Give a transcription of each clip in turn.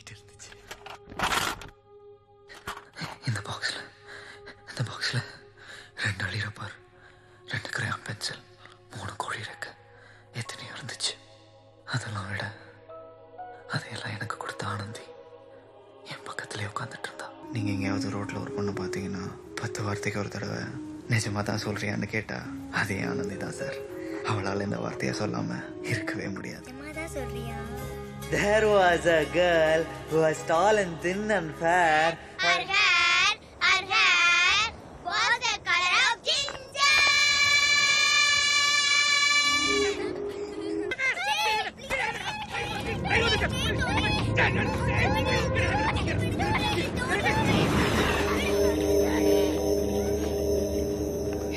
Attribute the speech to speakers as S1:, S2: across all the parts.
S1: Seat இருந்துச்சு. இந்த பாக்ஸில் 2 அழிரப்பார், 2 கிரையான் பென்சில், 3 கோழி இருக்கு, எத்தனையோ இருந்துச்சு. அதெல்லாம் விட அதையெல்லாம் எனக்கு கொடுத்த ஆனந்தி என் பக்கத்துலேயே உட்காந்துட்டு இருந்தா. நீங்கள் எங்கேயாவது ரோட்டில் ஒரு பொண்ணு பார்த்தீங்கன்னா 10 வார்த்தைக்கு ஒரு தடவை நிஜமாக தான் சொல்கிறியான்னு கேட்டா அதே ஆனந்தி தான் சார். அவளால் இந்த வார்த்தையை சொல்லாமல் இருக்கவே முடியாது.
S2: There was a girl who was tall and thin and fair.
S3: Her hair was the color of ginger.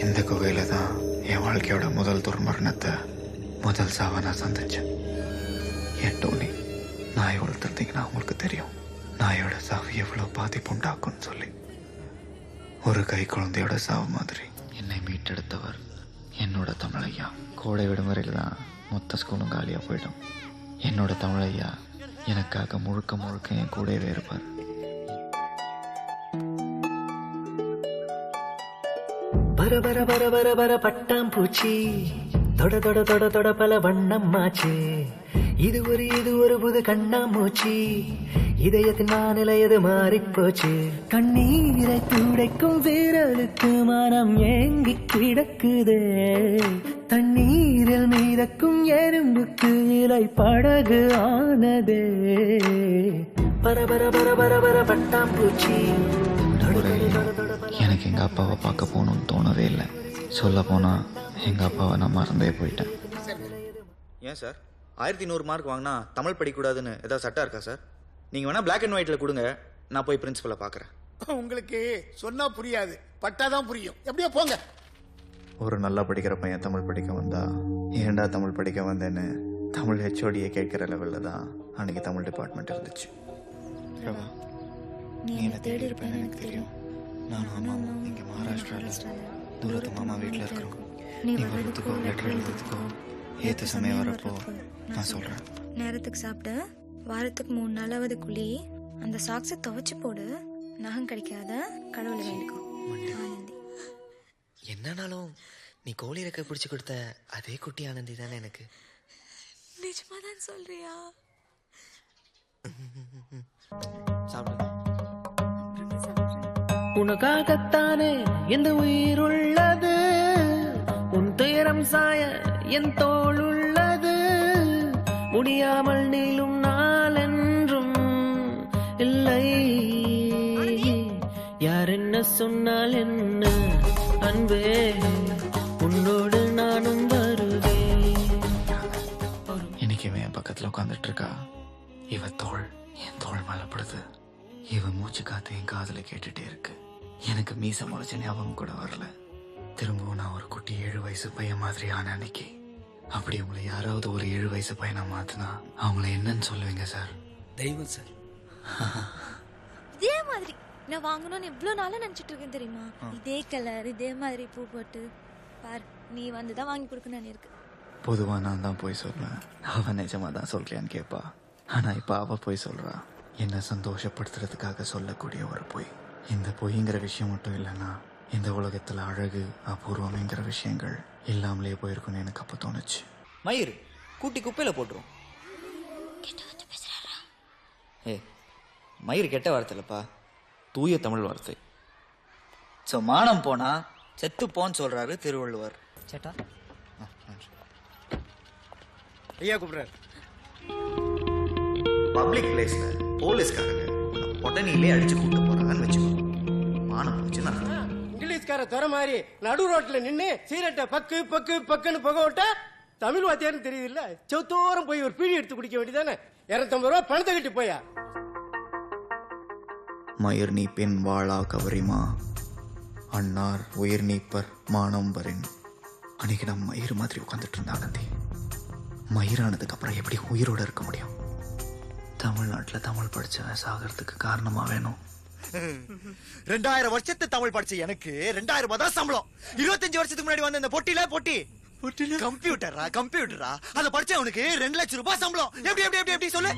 S1: இந்த குகையில தான் என் வாழ்க்கையோட முதல் துர்மரணத்தை, முதல் சாவை நான் சந்திச்சேன். என் டோனி, நாய் வளர்த்துருந்தீங்கன்னா உங்களுக்கு தெரியும் நாயோட சாவு எவ்வளோ பாதிப்பு உண்டாக்கும்னு சொல்லி. ஒரு கை குழந்தையோட சாவு மாதிரி என்னை மீட்டெடுத்தவர் என்னோட தமிழையா. கோடை விடுமுறையில் தான் மொத்த ஸ்கூலும் காலியாக போயிடும். என்னோட தமிழையா எனக்காக முழுக்க என் கூடவே இருப்பார்.
S4: பர பர பர பர பர பட்டாம்பூச்சி தொட தொட தொட தொட பல வண்ணம்மாச்சு. இது ஒரு புது கண்ணாமூச்சி, இதயத்தின் வானிலையது மாறிப்போச்சு. கண்ணீரை துடைக்கும் வீரலுக்கு மனம் ஏங்கி கிடக்குதே. தண்ணீரில் மீதக்கும் எறும்புக்கு இலை படகு ஆனதே. பர பர பர பர பர பட்டாம்பூச்சி.
S1: எனக்கு எங்கள் அப்பாவை பார்க்க போகணும்னு தோணவே இல்லை. சொல்ல போனால் எங்கள் அப்பாவை நான் மறந்தே போயிட்டேன்.
S5: ஏன் சார் 1100 மார்க் வாங்கினா தமிழ் படிக்கக்கூடாதுன்னு ஏதாவது சட்டம் இருக்கா சார்? நீங்கள் வேணால் பிளாக் அண்ட் ஒயிட்டில் கொடுங்க, நான் போய் பிரின்சிபலை பார்க்குறேன்.
S6: உங்களுக்கு சொன்னா புரியாது, பட்டாதான் புரியும். எப்படியோ போங்க.
S1: ஒரு நல்லா படிக்கிற பையன் தமிழ் படிக்க வந்தா ஏன்டா தமிழ் படிக்க வந்தேன்னு தமிழ் ஹெச்ஓடியை கேட்குற லெவலில் தான் அன்றைக்கி தமிழ் டிபார்ட்மெண்ட் இருந்துச்சு. பிரபா, நீ என்ன தேடி இருப்பேன்னு எனக்கு தெரியும். நானும் அம்மாவும் இங்கே மகாராஷ்டிராவில் தூரத்து மாமா வீட்டில் இருக்கிறோம். நீ வர்றதுக்கோ லெட்டர் எழுதுறதுக்கோ ஏற்ற சமயம் வரப்போ நான் சொல்கிறேன்.
S7: நேரத்துக்கு சாப்பிட்டு வாரத்துக்கு 3 நாளாவது குழி, அந்த சாக்ஸை துவைச்சு போடு, நகம் கிடைக்காத கடவுளை வேண்டிக்கோ. ஆனந்தி.
S2: என்னன்னாலும் நீ கோழி ரெக்க பிடிச்சு கொடுத்த அதே குட்டி ஆனந்தி தானே எனக்கு.
S7: நிஜமாதான் சொல்றியா?
S2: சாப்பிடுங்க.
S4: உனக்காகத்தானே இந்த உயிர் உள்ளது, உன் துயரம் சாய என் தோள் உள்ளது. முடியாமல் நீளும் நாள் என்றும் இல்லை. யார் என்ன சொன்னால் என்ன அன்பே, உன்னோடு நானும் வருவேன்.
S1: இன்னைக்குமே என் பக்கத்தில் உட்காந்துட்டு இருக்கா. இவ தோள் என் தோள் மலைப்படுது. இவன் மூச்சு காத்து என் காதில் கேட்டுட்டே இருக்கு. எனக்கு மீச முளைச்ச ஞாபகம் கூட வரல. திரும்பவும் நான் ஒரு குட்டி 7 வயசு பையன் மாதிரி ஆன அன்னைக்கு. அப்படி உங்களை யாராவது ஒரு 7 வயசு பையனை மாத்தினா அவங்கள என்னன்னு சொல்லுவீங்க சார்?
S2: தெய்வம் சார்.
S7: இதே மாதிரி நான் வாங்கணும்னு எவ்வளவு நாளா நினைச்சிட்டு இருக்கேன் தெரியுமா? இதே கலர், இதே மாதிரி பூ போட்டு பார், நீ வந்துதான் வாங்கி கொடுக்கணும் இருக்கு.
S1: பொதுவா நான் தான் போய் சொல்லுவேன், அவன் நிஜமா தான் சொல்றியான்னு கேட்பா. ஆனா இப்ப அவ போய் சொல்றா, என்னை சந்தோஷப்படுத்துறதுக்காக சொல்லக்கூடிய ஒரு பொய். இந்த பொய்ங்கிற விஷயம் மட்டும் இல்லைன்னா இந்த உலகத்துல அழகு அபூர்வம்ங்கிற விஷயங்கள் இல்லாமலே போயிருக்குன்னு எனக்கு அப்ப தோணுச்சு.
S2: மயிர் கூட்டி குப்பையில போட்டுரும். ஏ மயிர் கெட்ட வார்த்தை இல்லப்பா, தூய தமிழ் வார்த்தை. ஸோ மானம் போனா செத்து போன்னு சொல்றாரு திருவள்ளுவர். சேட்டா
S6: ஐயா கூப்பிடுறாரு.
S5: பப்ளிக் பிளேஸ்ல போலீஸ்காரங்க உடனே அடிச்சு கூட்டு போறாங்கன்னு வச்சுக்கோ, மானம் போச்சு.
S6: இங்கிலீஷ்கார துறை மாதிரி நடு ரோட்ல நின்று சீரட்டை பக்கு பக்கு பக்குன்னு புக விட்டா தமிழ் வாத்தியார்னு தெரியுது இல்ல. செவத்தோரம் போய் ஒரு பீடி எடுத்து குடிக்க வேண்டியதானே. 250 ரூபா பணத்தை கட்டி போயா.
S1: மயிர் நீ பெண் வாழா கவரிமா, அன்னார் உயிர் நீப்பர் மானம்பரின். அன்னைக்கு நான் மயிர் மாதிரி உட்காந்துட்டு இருந்த ஆனந்தி மயிரானதுக்கு அப்புறம் எப்படி உயிரோட இருக்க முடியும்? தமிழ்நாட்டில் தமிழ் படிச்சவன் சாகிறதுக்கு காரணமா வேணும்.
S5: 2000 வருஷத்து தமிழ் படிச்ச எனக்கு 2000 ரூபாய் தான் சம்பளம். 25 வருஷத்துக்கு முன்னாடி வந்து இந்த பொட்டி கம்ப்யூட்டரா அதை படிச்ச உனக்கு 2 லட்சம் ரூபாய் சம்பளம். எப்படி எப்படி எப்படி எப்படி சொல்லு.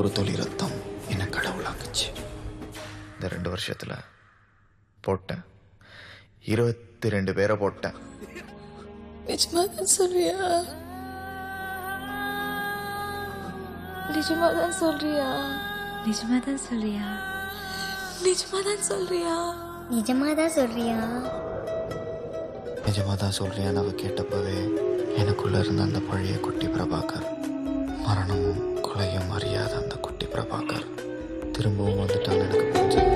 S1: ஒரு துளி ரத்தம் என்ன கடவுளாக்குச்சு. இந்த 2 வருஷத்துல போட்டேன் 22 பேரை போட்டேன்.
S8: நிஜமாதான் சொல்றியா? நிஜமாதான் சொல்றியா?
S7: நிஜமாதான் சொல்றியா?
S8: நிஜமாதான் சொல்றியா?
S3: நிஜமாதான் சொல்றியா?
S1: நிஜமாதான் சொல்றியான்னு அவ கேட்டப்பவே எனக்குள்ள இருந்த அந்த பழைய குட்டி பிரபாகர், மரணமும் கொலையும் அறியாத அந்த குட்டி பிரபாகர் திரும்பவும் வந்துட்டான்னு எனக்கு புரிஞ்சது.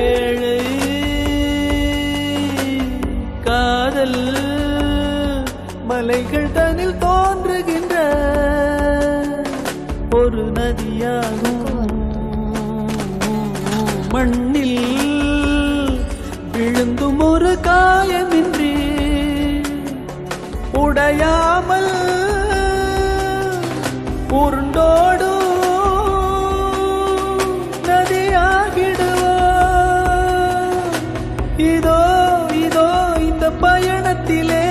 S4: ஏழை காதல் மலைகள் தனில் தோன்றுகின்ற ஒரு நதியாகும். மண்ணில் விழுந்தும் ஒரு காயமின்றி உடையாமல் உருண்டோடும் நதியாகிடுவோ. இதோ இதோ இந்த பயணத்திலே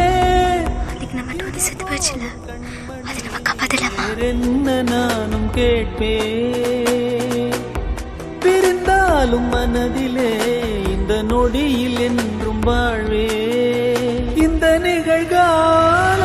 S7: அதுக்கு நம்ம தோதி செத்து போச்சுல, அது நம்ம காப்பாத்தலாமா?
S4: என்ன நானும் கேட்பேன். பிரிந்தாலும் மனதிலே இந்த நொடியில் என்றும் வாழ்வே. இந்த நிகழ்கால